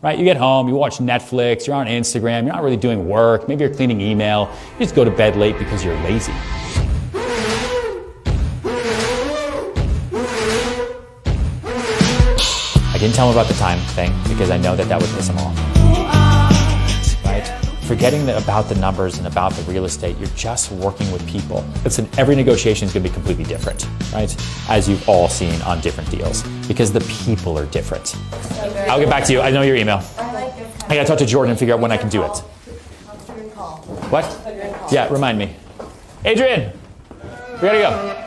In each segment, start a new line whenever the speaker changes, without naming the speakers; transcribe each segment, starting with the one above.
right? You get home, you watch Netflix, you're on Instagram, you're not really doing work, maybe you're cleaning email, you just go to bed late because you're lazy. I didn't tell him about the time thing because I know that would piss him off. Right? Forgetting about the numbers and about the real estate, you're just working with people. Listen, every negotiation is going to be completely different, right? As you've all seen on different deals, because the people are different. I'll get back to you. I know your email. I got to talk to Jordan and figure out when I can do it. What? Yeah, remind me. Adrian, we gotta go.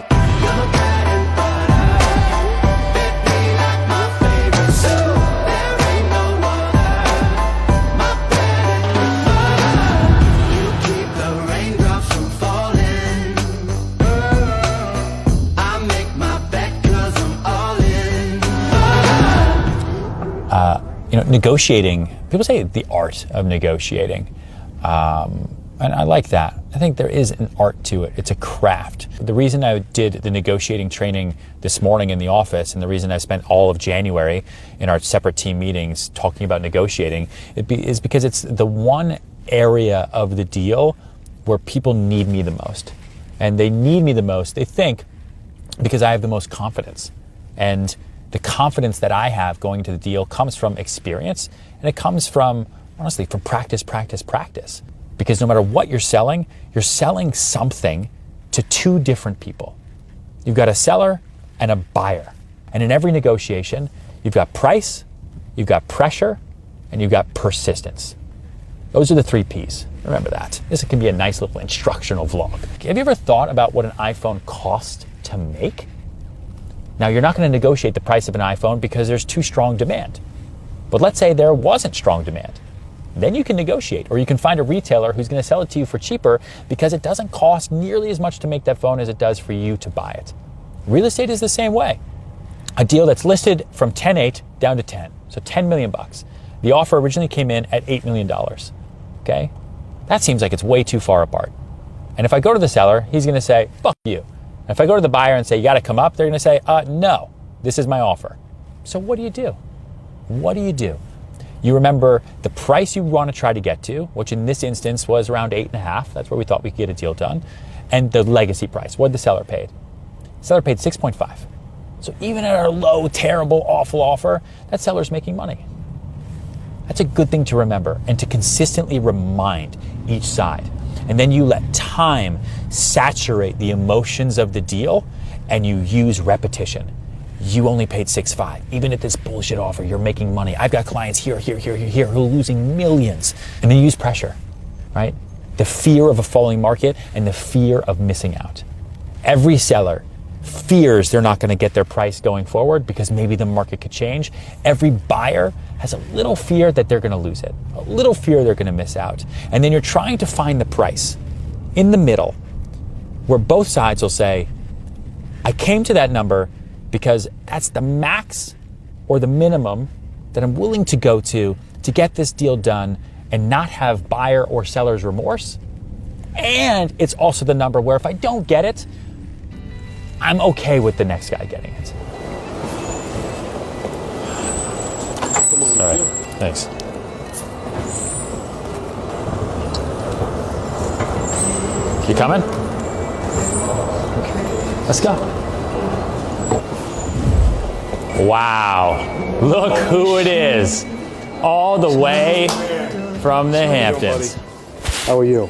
Negotiating, people say the art of negotiating, and I like that. I think there is an art to it. It's a craft. The reason I did the negotiating training this morning in the office, and the reason I spent all of January in our separate team meetings talking about negotiating is because it's the one area of the deal where people need me the most. And they need me the most, they think, because I have the most confidence. And the confidence that I have going to the deal comes from experience, and it comes from, honestly, from practice. Because no matter what you're selling something to two different people. You've got a seller and a buyer. And in every negotiation, you've got price, you've got pressure, and you've got persistence. Those are the 3 Ps. Remember that. This can be a nice little instructional vlog. Have you ever thought about what an iPhone costs to make? Now, you're not going to negotiate the price of an iPhone because there's too strong demand. But let's say there wasn't strong demand. Then you can negotiate, or you can find a retailer who's going to sell it to you for cheaper because it doesn't cost nearly as much to make that phone as it does for you to buy it. Real estate is the same way. A deal that's listed from 10.8 down to 10, so 10 million bucks. The offer originally came in at $8 million. Okay? That seems like it's way too far apart. And if I go to the seller, he's going to say, fuck you. If I go to the buyer and say, you got to come up, they're going to say, no, this is my offer. So what do you do? What do you do? You remember the price you want to try to get to, which in this instance was around 8.5. That's where we thought we could get a deal done. And the legacy price, what the seller paid. The seller paid 6.5. So even at our low, terrible, awful offer, that seller's making money. That's a good thing to remember and to consistently remind each side. And then you let time saturate the emotions of the deal, and you use repetition. You only paid 6.5. Even at this bullshit offer, you're making money. I've got clients here who are losing millions. And then you use pressure, right? The fear of a falling market and the fear of missing out. Every seller fears they're not going to get their price going forward because maybe the market could change. Every buyer has a little fear that they're going to lose it, a little fear they're going to miss out. And then you're trying to find the price in the middle where both sides will say, I came to that number because that's the max or the minimum that I'm willing to go to get this deal done and not have buyer or seller's remorse. And it's also the number where if I don't get it, I'm okay with the next guy getting it. All right, thanks. You coming? Let's go. Wow, look who it is. All the way from the Hamptons.
How are you?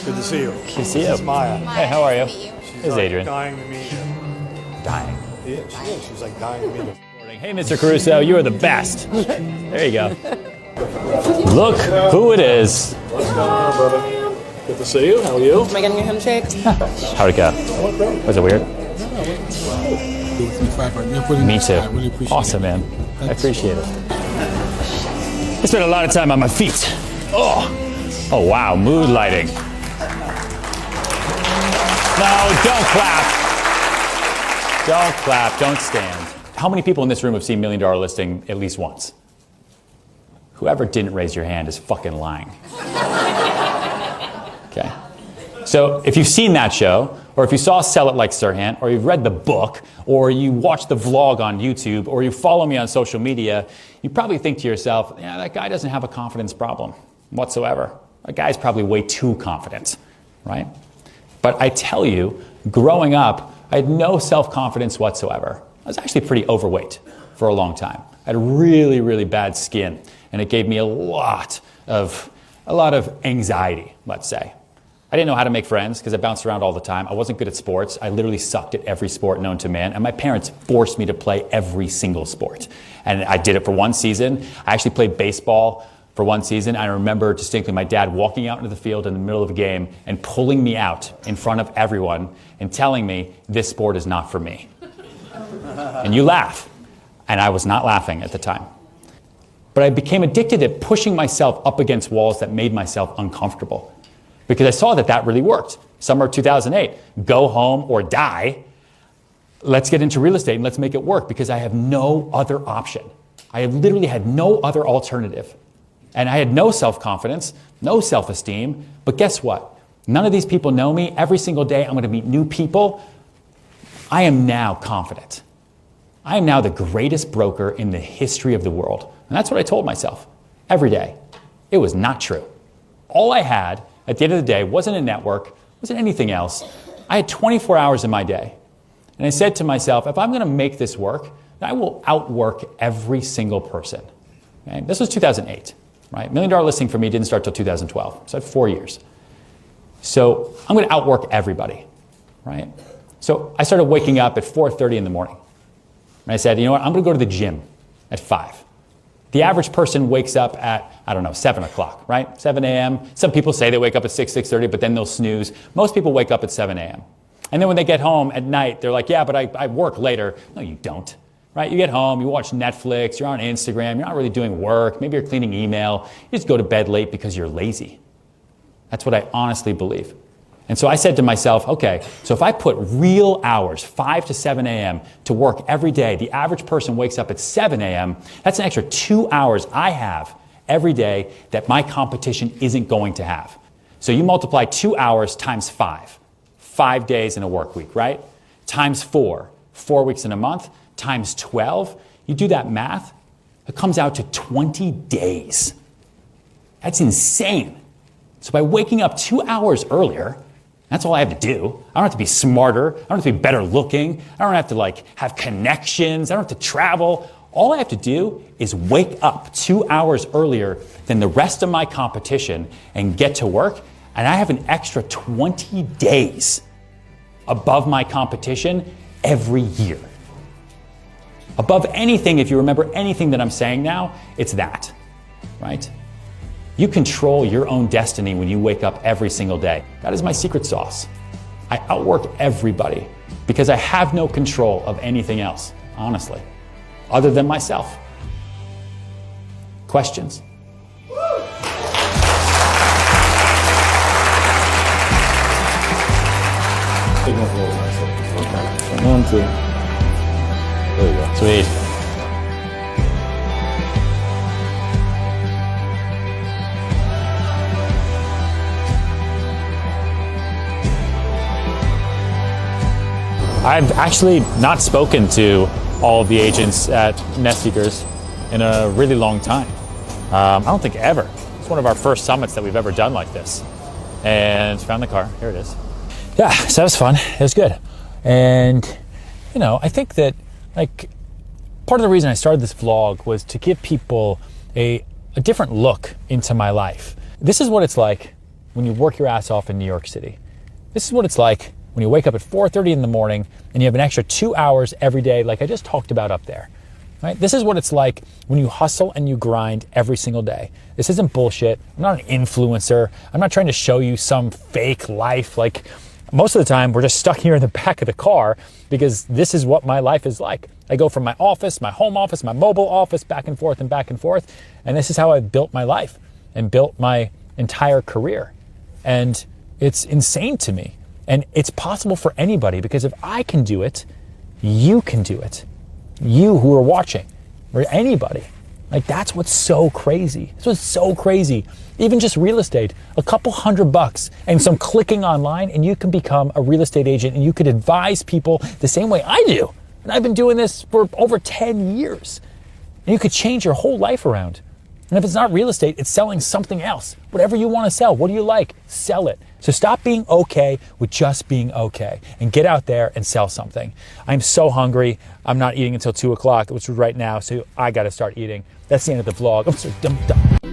Good to see you.
Good to see you.
This is Maya.
Hey, how are you? This is Adrian.
Dying to meet you.
Dying.
Yeah, she is. She's like dying to meet you.
Hey, Mr. Caruso, you are the best. There you go. Look who it is.
What's going on, brother? Good to see you. How are you?
Am I getting a handshake?
How'd it go? Was it weird? Me too.
I really appreciate
awesome,
it.
man. I appreciate it. I spent a lot of time on my feet. Oh, wow, mood lighting. No, don't clap. Don't clap, don't stand. How many people in this room have seen $1 Million Listing at least once? Whoever didn't raise your hand is fucking lying. Okay. So So if you've seen that show, or if you saw Sell It Like Sirhan, or you've read the book, or you watch the vlog on YouTube, or you follow me on social media, you probably think to yourself, yeah, that guy doesn't have a confidence problem whatsoever. That guy's probably way too confident, right? But I tell you, growing up, I had no self-confidence whatsoever. I was actually pretty overweight for a long time. I had really, really bad skin, and it gave me a lot of anxiety, let's say. I didn't know how to make friends because I bounced around all the time. I wasn't good at sports. I literally sucked at every sport known to man, and my parents forced me to play every single sport. And I did it for one season. I actually played baseball for one season. I remember distinctly my dad walking out into the field in the middle of a game and pulling me out in front of everyone and telling me, this sport is not for me. And you laugh. And I was not laughing at the time. But I became addicted at pushing myself up against walls that made myself uncomfortable. Because I saw that that really worked. Summer 2008, go home or die. Let's get into real estate and let's make it work because I have no other option. I have literally had no other alternative. And I had no self-confidence, no self-esteem. But guess what? None of these people know me. Every single day I'm going to meet new people. I am now confident. I am now the greatest broker in the history of the world. And that's what I told myself every day. It was not true. All I had at the end of the day wasn't a network, wasn't anything else. I had 24 hours in my day. And I said to myself, if I'm going to make this work, then I will outwork every single person. Okay? This was 2008, right? $1 Million Listing for me didn't start till 2012. So I had 4 years. So I'm going to outwork everybody, right? So I started waking up at 4:30 in the morning. And I said, you know what? I'm going to go to the gym at 5. The average person wakes up at, 7 o'clock, right? 7 a.m. Some people say they wake up at 6:30, but then they'll snooze. Most people wake up at 7 a.m. And then when they get home at night, they're like, yeah, but I work later. No, you don't, right? You get home, you watch Netflix, you're on Instagram, you're not really doing work. Maybe you're cleaning email. You just go to bed late because you're lazy. That's what I honestly believe. And so I said to myself, okay, so if I put real hours, 5 to 7 a.m. to work every day, the average person wakes up at 7 a.m., that's an extra 2 hours I have every day that my competition isn't going to have. So you multiply 2 hours times 5, 5 days in a work week, right? Times 4, 4 weeks in a month, times 12. You do that math, it comes out to 20 days. That's insane. So by waking up 2 hours earlier, that's all I have to do. I don't have to be smarter. I don't have to be better looking. I don't have to have connections. I don't have to travel. All I have to do is wake up 2 hours earlier than the rest of my competition and get to work. And I have an extra 20 days above my competition every year. Above anything, if you remember anything that I'm saying now, it's that, right? You control your own destiny when you wake up every single day. That is my secret sauce. I outwork everybody because I have no control of anything else, honestly, other than myself. Questions?
One, two. There you go.
Sweet. I've actually not spoken to all of the agents at Nest Seekers in a really long time. I don't think ever. It's one of our first summits that we've ever done like this. And found the car, here it is. Yeah, so that was fun, it was good. And, I think that part of the reason I started this vlog was to give people a different look into my life. This is what it's like when you work your ass off in New York City. This is what it's like when you wake up at 4:30 in the morning and you have an extra 2 hours every day like I just talked about up there, right? This is what it's like when you hustle and you grind every single day. This isn't bullshit. I'm not an influencer. I'm not trying to show you some fake life. Most of the time we're just stuck here in the back of the car because this is what my life is like. I go from my office, my home office, my mobile office, back and forth and back and forth. And this is how I've built my life and built my entire career. And it's insane to me. And it's possible for anybody because if I can do it, you can do it. You who are watching, or anybody. Like, that's what's so crazy. That's what's so crazy. Even just real estate, a couple $100 and some clicking online, and you can become a real estate agent, and you could advise people the same way I do. And I've been doing this for over 10 years. And you could change your whole life around. And if it's not real estate, it's selling something else. Whatever you want to sell, what do you like? Sell it. So stop being okay with just being okay and get out there and sell something. I'm so hungry. I'm not eating until 2 o'clock, which is right now, so I got to start eating. That's the end of the vlog. I'm so dumb.